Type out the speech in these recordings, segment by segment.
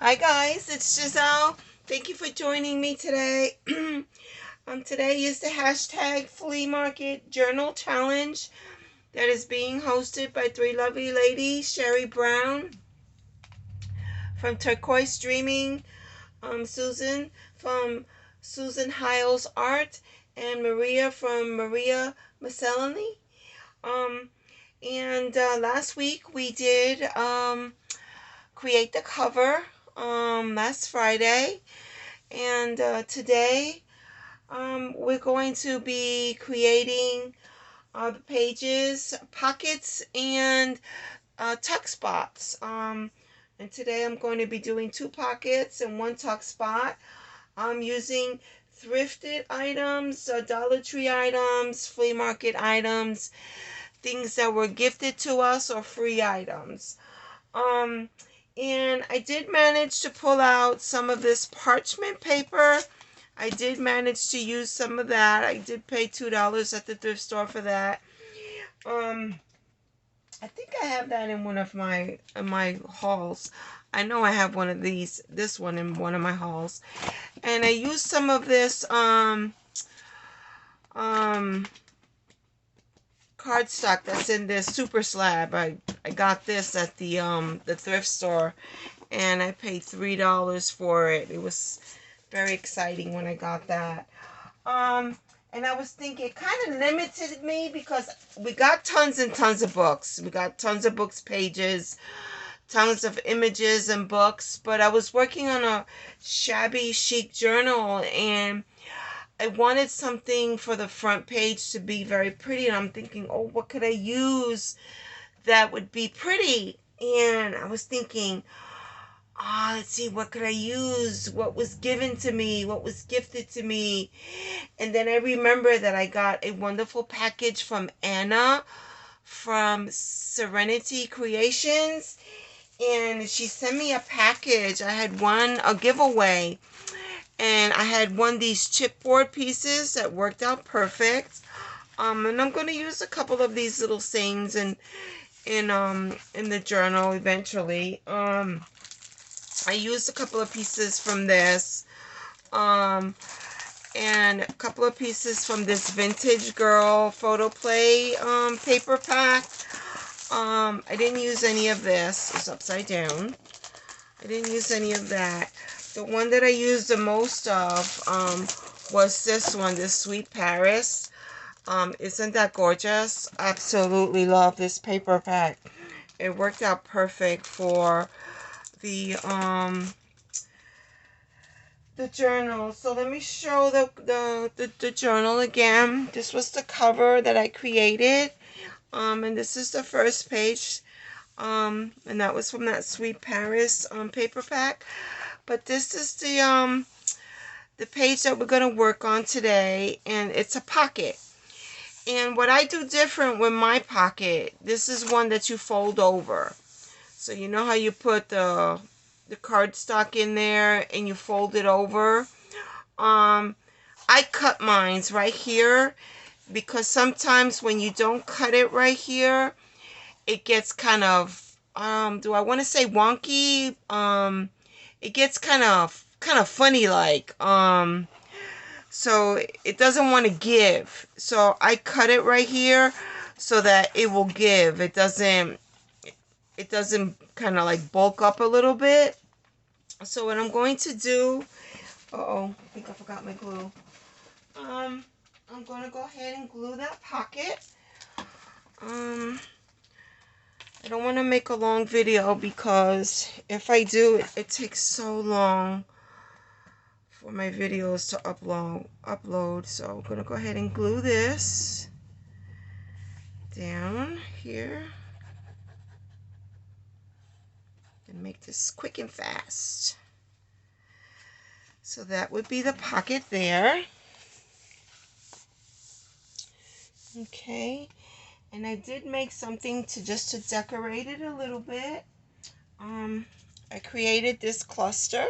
Hi guys, it's Gisele. Thank you for joining me today. Today is the hashtag flea market journal challenge that is being hosted by three lovely ladies, Sherry Brown from Turquoise Dreaming, Susan from Susan Hiles Art, and Maria from Maria Miscellany. And last week we did create the cover last Friday, and today we're going to be creating the pages, pockets, and tuck spots. And today I'm going to be doing 2 pockets and 1 tuck spot. I'm using thrifted items, Dollar Tree items, flea market items, things that were gifted to us, or free items. And I did manage to pull out some of this parchment paper. I did manage to use some of that. I did pay $2 at the thrift store for that. I think I have that in one of my hauls. I know I have one of this one in one of my hauls. And I used some of this cardstock that's in this super slab. I got this at the thrift store, and I paid $3 for it. It was very exciting when I got that. And I was thinking, it kind of limited me because we got tons and tons of books. We got tons of books, pages, tons of images and books. But I was working on a shabby chic journal, and I wanted something for the front page to be very pretty. And I'm thinking, oh, what could I use that would be pretty? And I was thinking, let's see, what could I use? What was given to me? What was gifted to me? And then I remember that I got a wonderful package from Anna from Serenity Creations. And she sent me a package. I had won a giveaway. And I had won these chipboard pieces that worked out perfect. And I'm going to use a couple of these little sayings in the journal eventually. I used a couple of pieces from this, and a couple of pieces from this Vintage Girl Photo Play paper pack. I didn't use any of this. It's upside down. I didn't use any of that. The one that I used the most of was this one, this Sweet Paris. Isn't that gorgeous? Absolutely love this paper pack. It worked out perfect for the journal. So let me show the journal again. This was the cover that I created, and this is the first page, and that was from that Sweet Paris paper pack. But this is the page that we're going to work on today, and it's a pocket. And what I do different with my pocket, this is one that you fold over. So you know how you put the cardstock in there and you fold it over? I cut mines right here because sometimes when you don't cut it right here, it gets kind of, do I want to say wonky? It gets kind of funny like. So it doesn't want to give. So I cut it right here so that it will give. It doesn't kind of like bulk up a little bit. So what I'm going to do, I think I forgot my glue. I'm going to go ahead and glue that pocket. I don't want to make a long video because if I do, it takes so long for my videos to upload. So I'm going to go ahead and glue this down here and make this quick and fast. So that would be the pocket there. Okay, and I did make something just to decorate it a little bit. I created this cluster.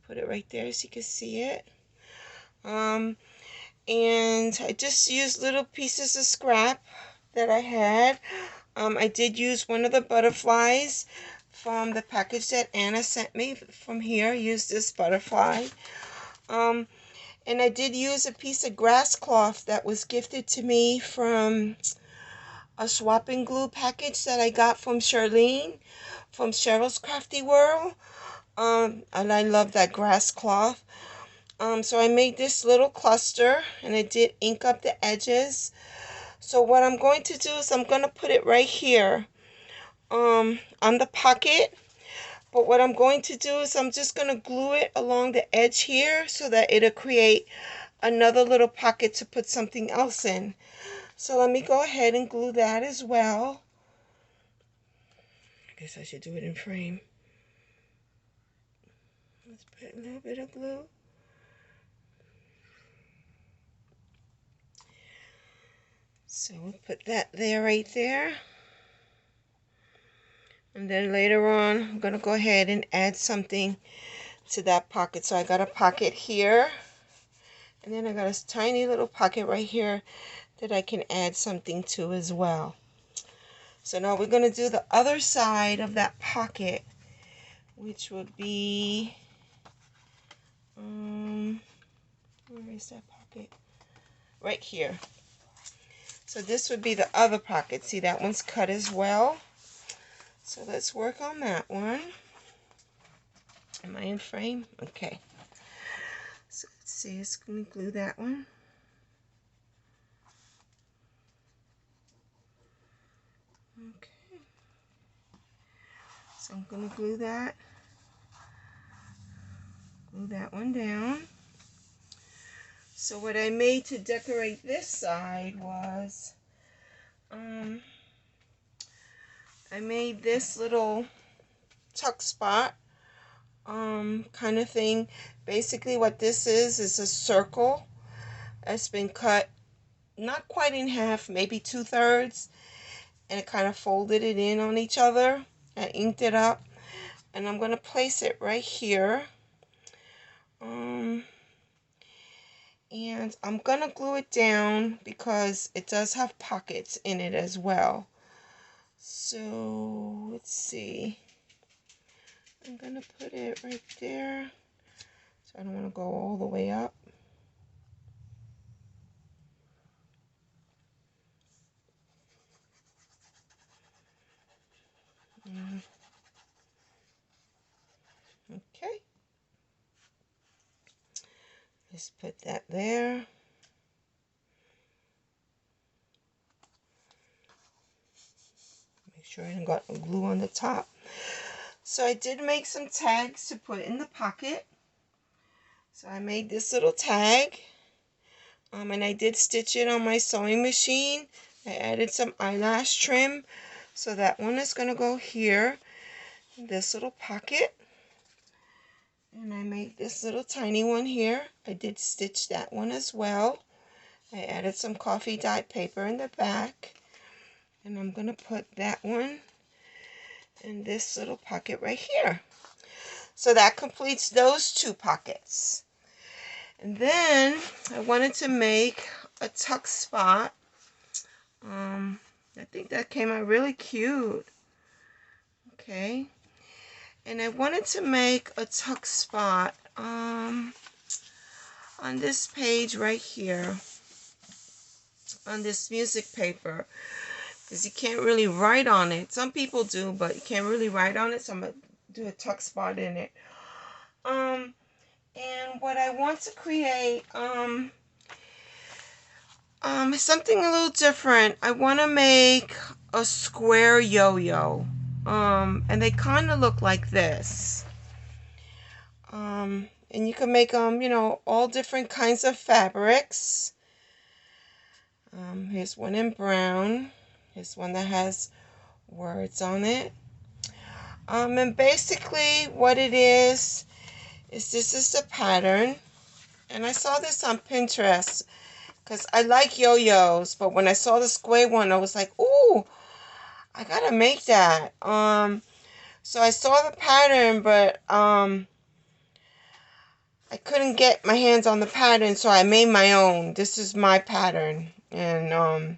Put it right there so you can see it. And I just used little pieces of scrap that I had. I did use one of the butterflies from the package that Anna sent me from here. Use this butterfly. And I did use a piece of grass cloth that was gifted to me from a swap and glue package that I got from Shirlene from Cheryl's Crafty World. And I love that grass cloth. So I made this little cluster, and I did ink up the edges. So what I'm going to do is I'm going to put it right here on the pocket. But what I'm going to do is I'm just going to glue it along the edge here so that it'll create another little pocket to put something else in. So let me go ahead and glue that as well. I guess I should do it in frame. Let's put a little bit of glue. So we'll put that there, right there. And then later on, I'm going to go ahead and add something to that pocket. So I got a pocket here. And then I got a tiny little pocket right here that I can add something to as well. So now we're going to do the other side of that pocket, which would be, where is that pocket? Right here. So this would be the other pocket. See, that one's cut as well. So let's work on that one. Am I in frame? Okay. So let's see, let's glue that one. Okay. So I'm going to glue that one down. So what I made to decorate this side was, I made this little tuck spot kind of thing. Basically what this is a circle that's been cut not quite in half, maybe 2/3, and it kind of folded it in on each other. I inked it up, and I'm going to place it right here. And I'm going to glue it down because it does have pockets in it as well. So let's see. I'm going to put it right there. So I don't want to go all the way up. Okay. Just put that there. Make sure I haven't got no glue on the top. So I did make some tags to put in the pocket. So I made this little tag. And I did stitch it on my sewing machine. I added some eyelash trim. So that one is going to go here in this little pocket. And I made this little tiny one here. I did stitch that one as well. I added some coffee dyed paper in the back. And I'm going to put that one in this little pocket right here. So that completes those two pockets. And then I wanted to make a tuck spot. I think that came out really cute. Okay. And I wanted to make a tuck spot on this page right here, on this music paper, because you can't really write on it. Some people do, but you can't really write on it, so I'm going to do a tuck spot in it. And what I want to create is something a little different. I want to make a square yo-yo. And they kind of look like this. And you can make them, you know, all different kinds of fabrics. Here's one in brown. Here's one that has words on it. And basically what it is this is the pattern. And I saw this on Pinterest because I like yo-yos, but when I saw the square one, I was like, ooh, I gotta make that. So I saw the pattern, but I couldn't get my hands on the pattern, so I made my own. This is my pattern. And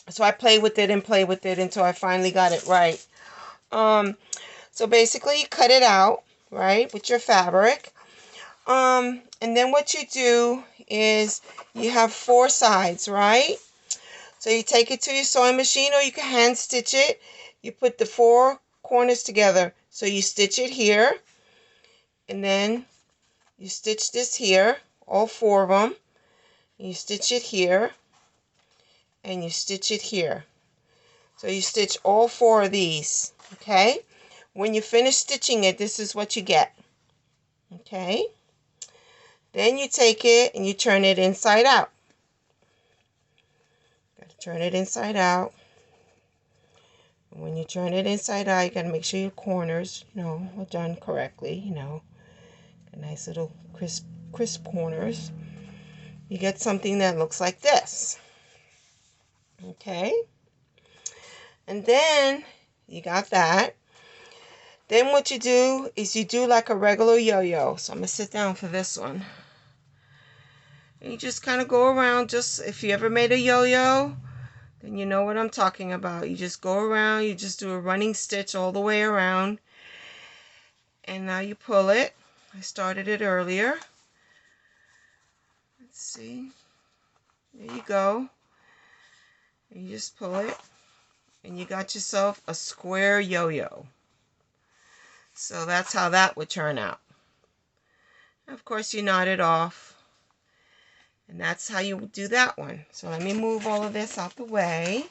so I played with it and played with it until I finally got it right. So basically you cut it out, right, with your fabric. And then what you do is you have 4 sides, right? So you take it to your sewing machine, or you can hand stitch it. You put the 4 corners together. So you stitch it here, and then you stitch this here, all 4 of them. You stitch it here, and you stitch it here. So you stitch all 4 of these, okay? When you finish stitching it, this is what you get, okay? Then you take it and you turn it inside out. Got to turn it inside out. And when you turn it inside out, you got to make sure your corners, are done correctly, Got nice little crisp corners. You get something that looks like this, okay? And then you got that. Then what you do is you do like a regular yo-yo. So I'm going to sit down for this one. And you just kind of go around. Just if you ever made a yo-yo, then you know what I'm talking about. You just go around. You just do a running stitch all the way around. And now you pull it. I started it earlier. Let's see. There you go. And you just pull it. And you got yourself a square yo-yo. So that's how that would turn out. Of course, you knot it off. And that's how you do that one. So let me move all of this out the way.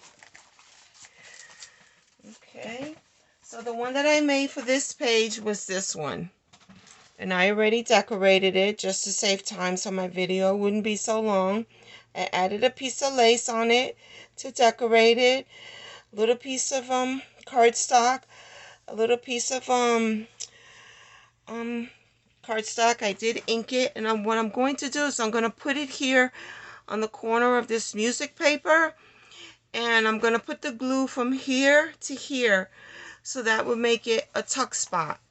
Okay. So the one that I made for this page was this one. And I already decorated it just to save time so my video wouldn't be so long. I added a piece of lace on it to decorate it. A little piece of cardstock. A little piece of cardstock. I did ink it, and what I'm going to do is I'm going to put it here on the corner of this music paper, and I'm going to put the glue from here to here, so that would make it a tuck spot.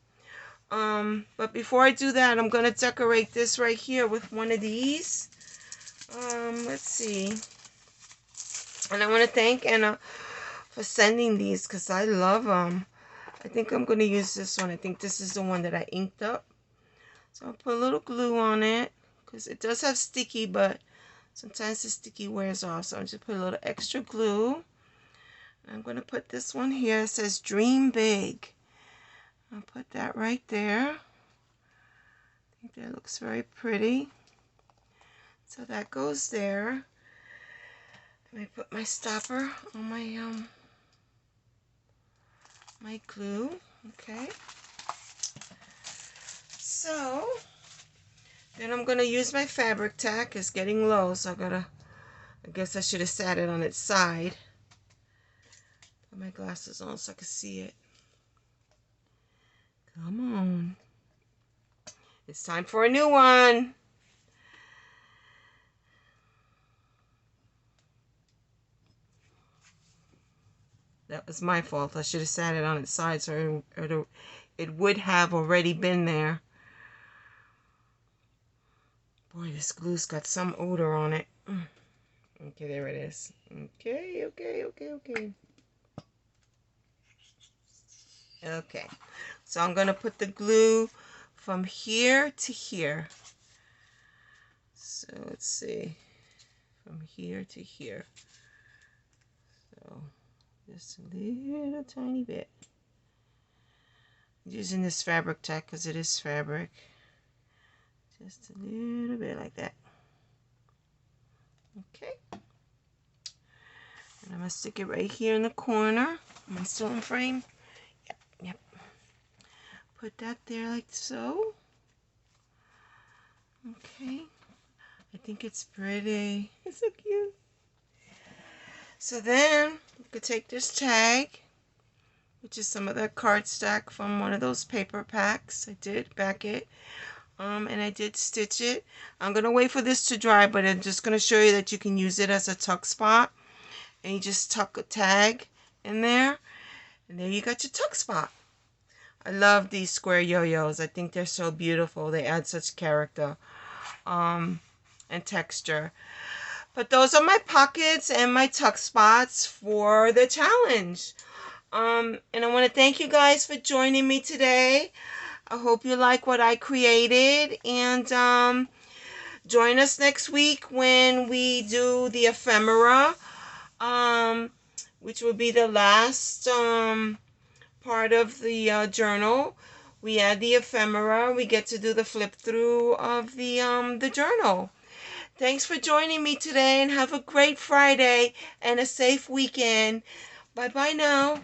But before I do that, I'm going to decorate this right here with one of these. Let's see. And I want to thank Anna for sending these, because I love them. I think I'm going to use this one. I think this is the one that I inked up. So I'll put a little glue on it, because it does have sticky, but sometimes the sticky wears off. So I'll just put a little extra glue. I'm going to put this one here. It says Dream Big. I'll put that right there. I think that looks very pretty. So that goes there. Let me put my stopper on my glue. Okay. So then I'm going to use my fabric tack. It's getting low, so I guess I should have sat it on its side. Put my glasses on so I can see it. Come on. It's time for a new one. That was my fault. I should have sat it on its side so it would have already been there. Boy, this glue's got some odor on it. Okay, there it is. Okay. Okay, so I'm going to put the glue from here to here. So let's see. From here to here. So just a little tiny bit. I'm using this fabric tack because it is fabric. Just a little bit like that. Okay. And I'm going to stick it right here in the corner. Am I still in frame? Yep. Put that there like so. Okay. I think it's pretty. It's so cute. So then you could take this tag, which is some of that cardstock from one of those paper packs. I did back it. And I did stitch it. I'm going to wait for this to dry, but I'm just going to show you that you can use it as a tuck spot. And you just tuck a tag in there. And there you got your tuck spot. I love these square yo-yos. I think they're so beautiful. They add such character and texture. But those are my pockets and my tuck spots for the challenge. And I want to thank you guys for joining me today. I hope you like what I created, and join us next week when we do the ephemera, which will be the last part of the journal. We add the ephemera. We get to do the flip through of the journal. Thanks for joining me today, and have a great Friday and a safe weekend. Bye bye now.